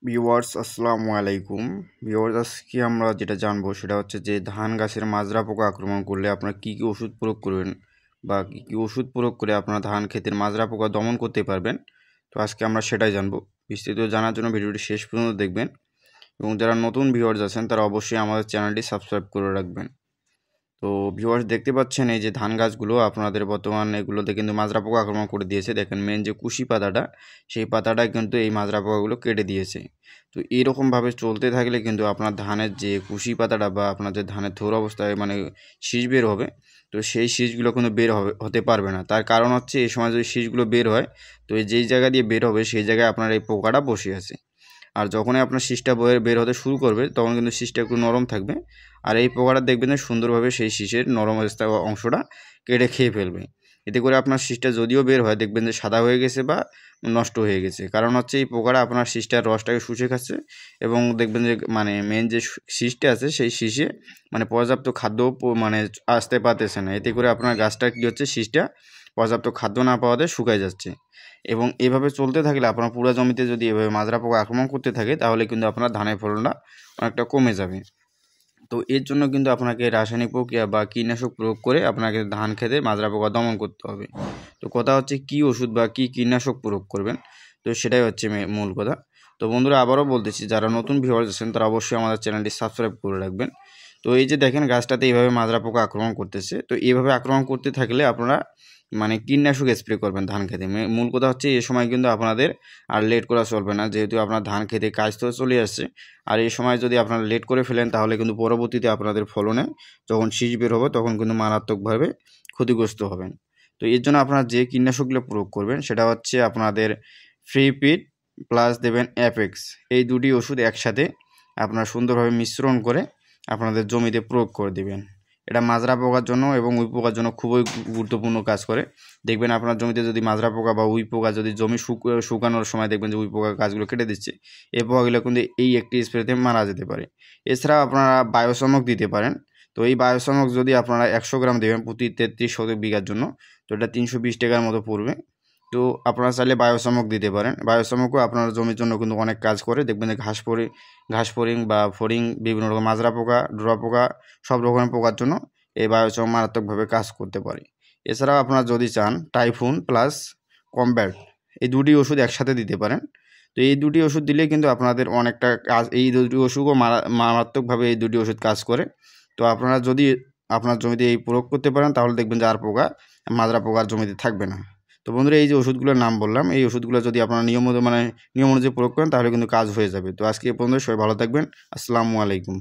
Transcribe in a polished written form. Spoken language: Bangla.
ভিউয়ার্স আসসালামু আলাইকুম। ভিউয়ার্স আজকে আমরা যেটা জানবো সেটা হচ্ছে যে ধান গাছের মাজরা পোকা আক্রমণ করলে আপনারা কী কী ওষুধ প্রয়োগ করবেন বা কী কী ওষুধ প্রয়োগ করে আপনারা ধান ক্ষেতের মাজরা পোকা দমন করতে পারবেন। তো আজকে আমরা সেটাই জানবো। বিস্তারিত জানার জন্য ভিডিওটি শেষ পর্যন্ত দেখবেন এবং যারা নতুন ভিউয়ার্স আছেন তারা অবশ্যই আমাদের চ্যানেলটি সাবস্ক্রাইব করে রাখবেন। তো ভিউয়ার্স দেখতে পাচ্ছেন এই যে ধান গাছগুলো আপনাদের বর্তমান এগুলোতে কিন্তু মাজরা পোকা আক্রমণ করে দিয়েছে। দেখেন মেন যে কুশি পাতাটা সেই পাতাটা কিন্তু এই মাজরা পোকাগুলো কেটে দিয়েছে। তো এইরকমভাবে চলতে থাকলে কিন্তু আপনার ধানের যে কুশি পাতাটা বা আপনার যে ধানের থোর অবস্থায় মানে শীষ বের হবে, তো সেই শীষগুলো কিন্তু বের হতে পারবে না। তার কারণ হচ্ছে এই সময় যদি শীষগুলো বের হয় তো যেই জায়গা দিয়ে বের হবে সেই জায়গায় আপনার এই পোকাটা বসে আছে। আর যখনই আপনার শীষটা বের হতে শুরু করবে তখন কিন্তু শীষটা একটু নরম থাকবে, আর এই পোকাটা দেখবেন যে সুন্দরভাবে সেই শীষের নরম অংশটা কেটে খেয়ে ফেলবে। এতে করে আপনার শীষটা যদিও বের হয় দেখবেন যে সাদা হয়ে গেছে বা নষ্ট হয়ে গেছে। কারণ হচ্ছে এই পোকাটা আপনার শীষটার রসটাকে শুষে খাচ্ছে এবং দেখবেন যে মানে মেন যে শীষটা আছে সেই শীষে মানে পর্যাপ্ত খাদ্য মানে আসতে পারতেছে না। এতে করে আপনার গাছটা কী হচ্ছে, শীষটা পর্যাপ্ত খাদ্য না পাওয়াতে শুকায় যাচ্ছে। এবং এভাবে চলতে থাকলে আপনার পুরো জমিতে যদি এভাবে মাজরা পোকা আক্রমণ করতে থাকে তাহলে কিন্তু আপনার ধানের ফলনটা অনেকটা কমে যাবে। তো এর জন্য কিন্তু আপনাকে রাসায়নিক প্রক্রিয়া বা কীটনাশক প্রয়োগ করে আপনাকে ধান খেতে মাজরা পোকা দমন করতে হবে। তো কথা হচ্ছে কী ওষুধ বা কী কীটনাশক প্রয়োগ করবেন, তো সেটাই হচ্ছে মূল কথা। তো বন্ধুরা আবারও বলতেছি, যারা নতুন ভিউয়ার্স আছেন তারা অবশ্যই আমাদের চ্যানেলটি সাবস্ক্রাইব করে রাখবেন। তো এই যে দেখেন গাছটাতে এইভাবে মাজরা পোকা আক্রমণ করতেছে, তো এইভাবে আক্রমণ করতে থাকলে আপনারা মানে কীটনাশক স্প্রে করবেন ধান খেতে। মূল কথা হচ্ছে এই সময় কিন্তু আপনাদের আর লেট করা চলবে না, যেহেতু আপনার ধান খেতে কাজ তো চলে আসছে। আর এই সময় যদি আপনারা লেট করে ফেলেন তাহলে কিন্তু পরবর্তীতে আপনাদের ফলনে যখন শীষ বের হবে তখন কিন্তু মারাত্মকভাবে ক্ষতিগ্রস্ত হবেন। তো এর জন্য আপনারা যে কীটনাশকগুলো প্রয়োগ করবেন সেটা হচ্ছে আপনাদের ফ্রিপিড প্লাস দেবেন অ্যাপেক্স। এই দুটি ওষুধ একসাথে আপনারা সুন্দরভাবে মিশ্রণ করে আপনাদের জমিতে প্রয়োগ করে দেবেন। এটা মাজরা পোকার জন্য এবং উই পোকার জন্য খুবই গুরুত্বপূর্ণ কাজ করে। দেখবেন আপনার জমিতে যদি মাজরা পোকা বা উই পোকা যদি জমি শুকানোর সময় দেখবেন যে উই পোকা গাছগুলো কেটে দিচ্ছে, এই পোকাগুলো কিন্তু এই একটি স্প্রেতে মারা যেতে পারে। এছাড়াও আপনারা বায়োসমক দিতে পারেন। তো এই বায়োসমক যদি আপনারা 100 গ্রাম দেবেন প্রতি 33 শতক বিঘার জন্য, তো এটা 320 টাকার মতো পড়বে। তো আপনারা চাইলে বায়োসমক দিতে পারেন। বায়োসমকও আপনার জমির জন্য কিন্তু অনেক কাজ করে। দেখবেন যে ঘাস ফড়িং বা ফড়িং বিভিন্ন রকম মাজরা পোকা, ডোরা পোকা সব রকমের পোকার জন্য এই বায়োসমক মারাত্মকভাবে কাজ করতে পারে। এছাড়াও আপনারা যদি চান টাইফুন প্লাস কমব্যাট এই দুটি ওষুধ একসাথে দিতে পারেন। তো এই দুটি ওষুধ দিলে কিন্তু আপনাদের অনেকটা কাজ, এই দুটি ওষুধও মারাত্মকভাবে এই দুটি ওষুধ কাজ করে। তো আপনারা যদি আপনার জমিতে এই প্রয়োগ করতে পারেন তাহলে দেখবেন যে আর পোকা মাজরা পোকার জমিতে থাকবে না। তো বন্ধুরা এই যে ওষুধগুলোর নাম বললাম, এই ওষুধগুলো যদি আপনারা নিয়ম অনুযায়ী প্রয়োগ করেন তাহলে কিন্তু কাজ হয়ে যাবে। তো আজকে এই পর্যন্ত, সবাই ভালো থাকবেন। আসসালামু আলাইকুম।